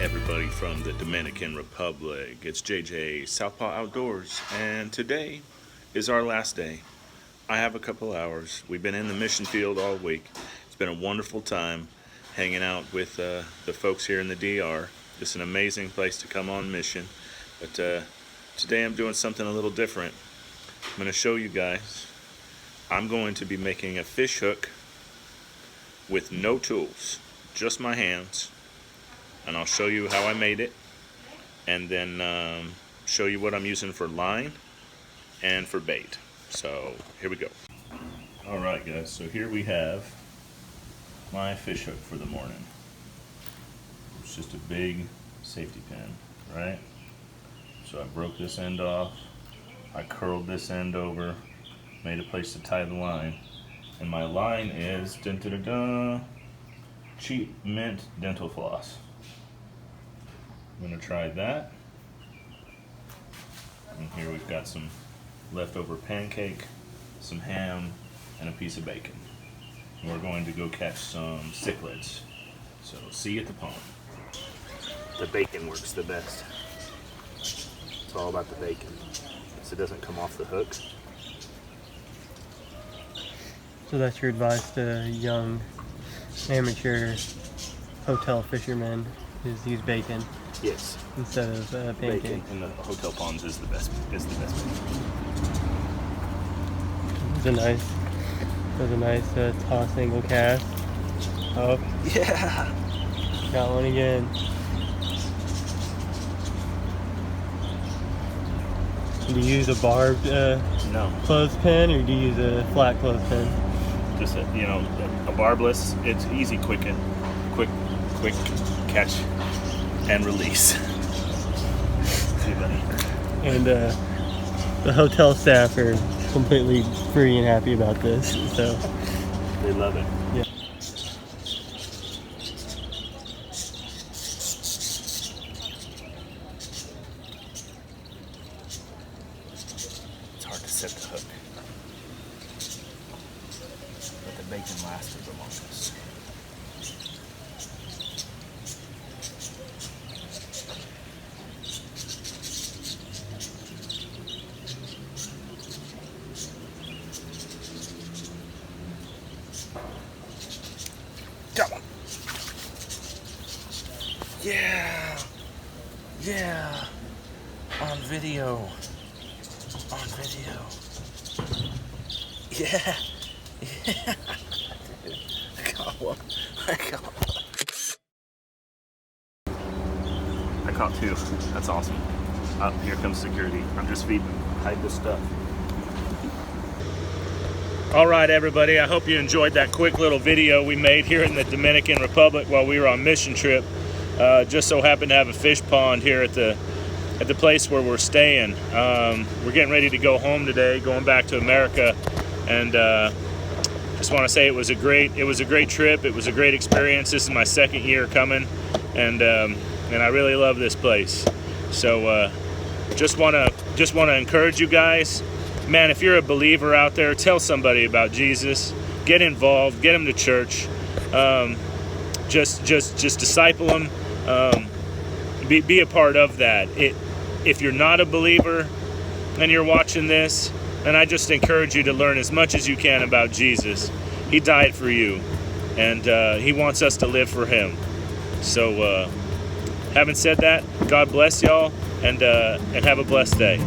everybody from the Dominican Republic. It's JJ Southpaw Outdoors, and today is our last day. I have a couple hours. We've been in the mission field all week. It's been a wonderful time hanging out with the folks here in the DR. It's an amazing place to come on mission, but today I'm doing something a little different. I'm going to show you guys. I'm going to be making a fish hook with no tools, just my hands. And I'll show you how I made it, and then show you what I'm using for line and for bait. So here we go. Alright guys, so here we have my fish hook for the morning. It's just a big safety pin, right? So I broke this end off, I curled this end over, made a place to tie the line, and my line is Cheap Mint Dental Floss. I'm going to try that. And here we've got some leftover pancake, some ham, and a piece of bacon. And we're going to go catch some cichlids. So see you at the pond. The bacon works the best. It's all about the bacon. So it doesn't come off the hook. So that's your advice to young amateur hotel fishermen, is use bacon? Yes. Instead of pancake. Bacon in the hotel ponds is the best. Bacon. That's a nice toss angle cast. Oh. Yeah. Got one again. Do you use a barbed no clothespin, or do you use a flat clothespin? Just a barbless. It's easy, quick catch and release. See, buddy. And the hotel staff are completely free and happy about this, so they love it. Yeah. It's hard to set the hook, but the bacon lasted the longest. Got one. Yeah, on video. Yeah. I got one. I caught two. That's awesome. Here comes security. I'm just feeding them. Hide this stuff. All right, everybody. I hope you enjoyed that quick little video we made here in the Dominican Republic while we were on mission trip. Just so happened to have a fish pond here at the place where we're staying. We're getting ready to go home today, going back to America, and just want to say it was a great trip. It was a great experience. This is my second year coming, and I really love this place. So just want to encourage you guys. Man, if you're a believer out there, tell somebody about Jesus. Get involved. Get them to church. Just disciple them. Be a part of that. If you're not a believer and you're watching this, then I just encourage you to learn as much as you can about Jesus. He died for you, and he wants us to live for him. So having said that, God bless y'all, and have a blessed day.